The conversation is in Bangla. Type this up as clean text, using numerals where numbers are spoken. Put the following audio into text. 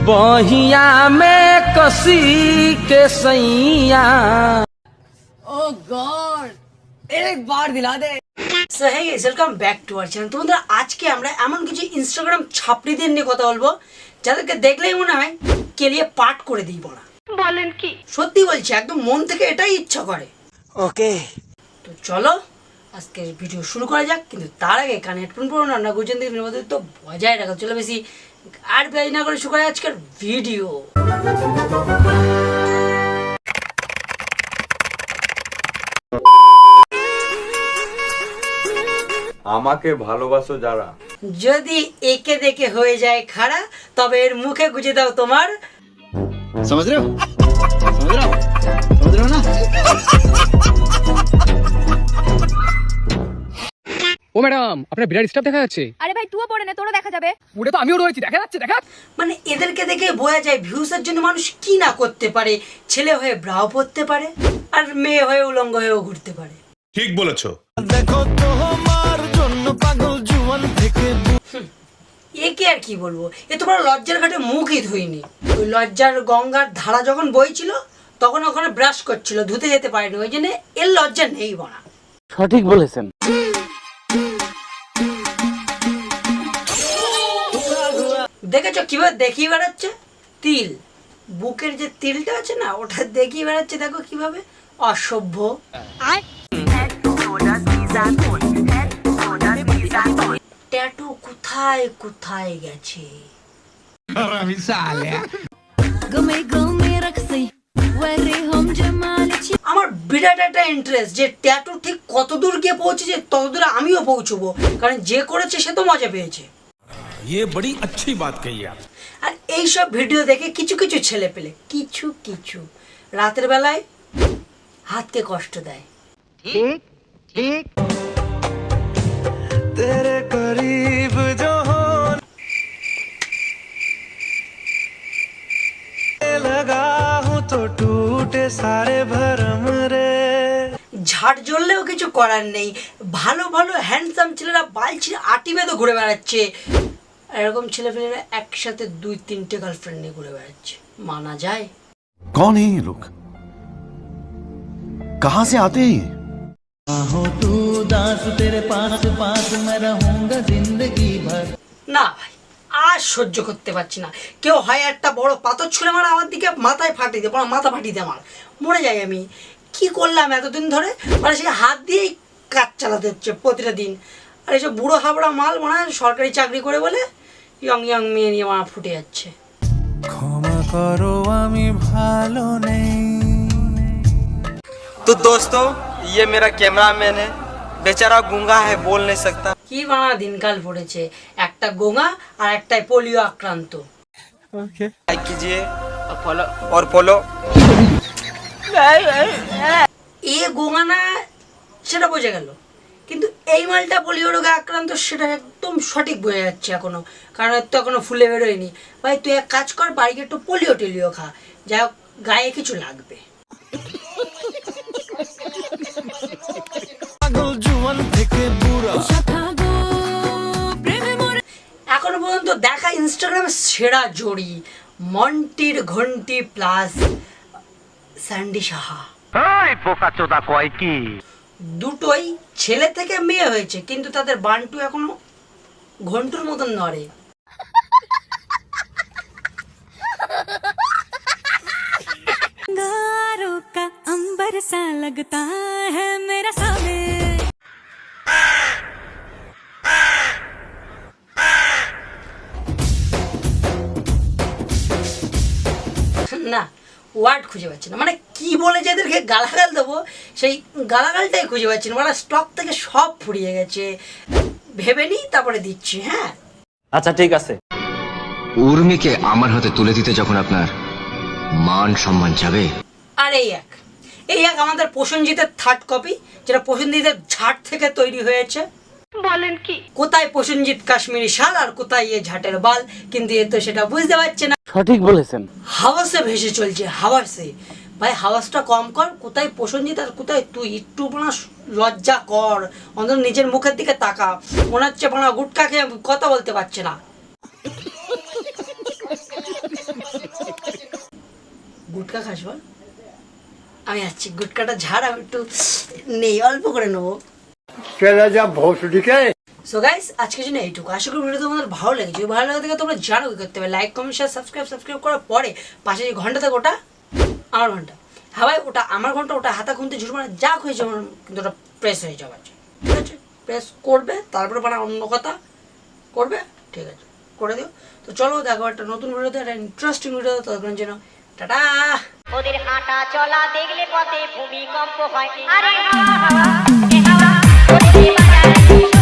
बहिया में कसी के सैया। ओ गॉड एक बार दिला दे। So hey guys welcome back to our channel. তো বন্ধুরা আজকে আমরা এমন কিছু ইনস্টাগ্রাম ছাপড়িদের নিয়ে কথা বলবো যাদেরকে দেখলেই মনে হয় কেলিয়ে পাট করে দিই বড়া। বলেন কি? সত্যি বলছি, একদম মন থেকে এটাই ইচ্ছা করে। ওকে তো চলো আজকের ভিডিও শুরু করা যাক, কিন্তু তার আগে কানে হেডফোন পরো না, গুজন দিকে নির্বাচিত তো বজায় রাখা। চলো বেশি আর ব্যয় না করে শুরু করা আজকের ভিডিও। আমাকে ভালোবাসো যারা, যদি একে দেখে হয়ে যায় খাড়া, তবে এর মুখে গুজে দাও তোমার। समझ रहे हो ना? ও ম্যাডাম, আপনার বিরাট স্টাফ দেখা যাচ্ছে। আরে ভাই তুইও পড়ে নে, তোরও দেখা যাবে। পুরো তো আমিও রয়েছি, দেখা যাচ্ছে। মানে এদেরকে দেখে বোঝা যায় ভিউসের জন্য মানুষ কি না করতে পারে। ছেলে হয়ে ব্রাও পরতে পারে, আর মেয়ে হয়ে উলঙ্গ হয়েও ঘুরতে পারে। ঠিক বলেছো। একে আর কি বলবো, এ তোমার লজ্জার ঘাটে মুখই ধুইনি। ওই লজ্জার গঙ্গার ধারা যখন বইছিল তখন ওখানে ব্রাশ করছিল, ধুতে যেতে পারেনি, ওই জন্য এর লজ্জা নেই বনা। সঠিক বলেছেন। দেখেছো কিভাবে দেখিয়ে বেড়াচ্ছে? তিল, বুকের যে তিলটা আছে না, ওটা দেখিয়ে বেড়াচ্ছে। দেখো কিভাবে অসভ্য। ট্যাটু কোথায় কোথায় গেছে। আমার বিরাট একটা ইন্টারেস্ট যে ট্যাটু ঠিক কত দূর গিয়ে পৌঁছেছে, তত দূরে আমিও পৌঁছবো, কারণ যে করেছে সে তো মজা পেয়েছে। ये बड़ी अच्छी बात कही आप। আর এইসব ভিডিও দেখে কিছু কিছু ছেলে পেলে কিছু রাতের বেলায় হাতকে কষ্ট দেয়। ঠিক ঠিক তেরে করিব যখন লাগা হু তো টুটে সারে ভরম রে। ঝাড় জ্বললেও কিছু করার নেই, ভালো ভালো হ্যান্ডসাম ছেলেরা বালছি আটি বেঁধে ঘুরে বেড়াচ্ছে। এরকম ছেলেপেলেরা একসাথে 2-3টে গার্লফ্রেন্ড নিয়ে ঘুরে বেড়াচ্ছে, মানা যায়? कौन है ये लोग? कहाँ से आते हैं ये? না ভাই, আর সহ্য করতে পারছি না। কেউ হয় একটা বড় পাথর ছুঁড়ে মারা আমার দিকে, মাথায় ফাটিয়ে দিয়ে মাথা ফাটিয়ে দিয়ে আমার মরে যাই। আমি কি করলাম এতদিন ধরে? মানে সেই হাত দিয়েই কাজ চালাতে হচ্ছে প্রতিটা দিন। আর এইসব বুড়ো হাবড়া মাল মনে হয় সরকারি চাকরি করে বলে ইয়ং মেয়ে নিয়ে মারা ফুটে যাচ্ছে। ক্ষমা করো আমি ভালো নেই। तो दोस्तों ये मेरा कैमरामैन है, बेचारा गूंगा है, बोल नहीं सकता। কি বানা দিনকাল পড়েছে, একটা গোঙা আর একটা পোলিও আক্রান্ত। लाइक कीजिए और फॉलो। এ গোঙা না সেটা বোঝা গেল, কিন্তু এই মালটা পোলিও রোগে আক্রান্ত সেটা একদম সঠিক বোঝা যাচ্ছে এখনো, কারণ এর তো এখনো ফুলে বেরোয়নি। ভাই তুই এক কাজ কর, বাড়িকে একটু পোলিও টেলিও খা, যাই হোক গায়ে কিছু লাগবে। এখনো পর্যন্ত দেখা ইনস্টাগ্রামের সেরা জড়ি মন্টির ঘন্টি প্লাস স্যান্ডি সাহা। দুটোই ছেলে থেকে মেয়ে হয়েছে, কিন্তু তাদের বান্টু এখনো ঘন্টুর মতন নড়ে। अंबर सा लगता है मेरा सामने। না ওয়ার্ড খুঁজে পাচ্ছি না, মানে কি বলে যে এদেরকে গালাগাল দেবো সেই গালাগালটাই খুঁজে পাচ্ছি না। মানে স্টক থেকে সব ফুরিয়ে গেছে, ভেবে নিই তারপরে দিচ্ছি। হ্যাঁ আচ্ছা ঠিক আছে। উর্মিকে আমার হাতে তুলে দিতে যখন আপনার মান সম্মান যাবে। আর এই এক আমাদের প্রসেনজিতের থার্ড কপি, যেটা প্রসেনজিতের ঝাট থেকে তৈরি হয়েছে। বলেন কি? কোথায় প্রসেনজিৎ কাশ্মীরি শাল আর কোথায় এ ঝাটের বাল, কিন্তু এ তো সেটা বুঝতে পারছে না। সঠিক বলেছেন। হাওয়াসে ভেসে চলছে, হাওয়াসে। ভাই হাওয়াসটা কম কর, কোথায় প্রসেনজিৎ আর কোথায় তুই? একটু না লজ্জা কর, অন্তত নিজের মুখের দিকে তাকা। মনে হচ্ছে গুটকা খেয়ে কথা বলতে পারছে না। গুটকা খাস বল? আমি যাচ্ছি, গুটকাটা ঝাড়, আমি একটু নেই, অল্প করে নেবো। সো গাইস, আজকের জন্য এইটুকু। আশা করি ভিডিও তোমাদের ভালো লেগেছে। যদি ভালো লাগে থাকে তোমরা জানো কি করতে হবে, লাইক কমেন্ট শেয়ার সাবস্ক্রাইব করার পরে পাশে যে ঘন্টা থাকে ওটা আমার ঘন্টা। হ্যাঁ ভাই, ওটা আমার ঘন্টা, ওটা হাতা খুনতে ঝুট মানে যা হয়েছে আমার, কিন্তু ওটা প্রেস হয়ে যাওয়ার, ঠিক আছে? প্রেস করবে, তারপরে মানে অন্য কথা করবে, ঠিক আছে? করে দিও। তো চলো দেখো একটা নতুন ভিডিওতে, একটা ইন্টারেস্টিং ভিডিও। ততক্ষণের জন্য টাটা। ওদের হাঁটা চলা দেখলে পথে ভূমিকম্প হয়, আরে হাওয়া হাওয়া এ হাওয়া ওদের বাজারে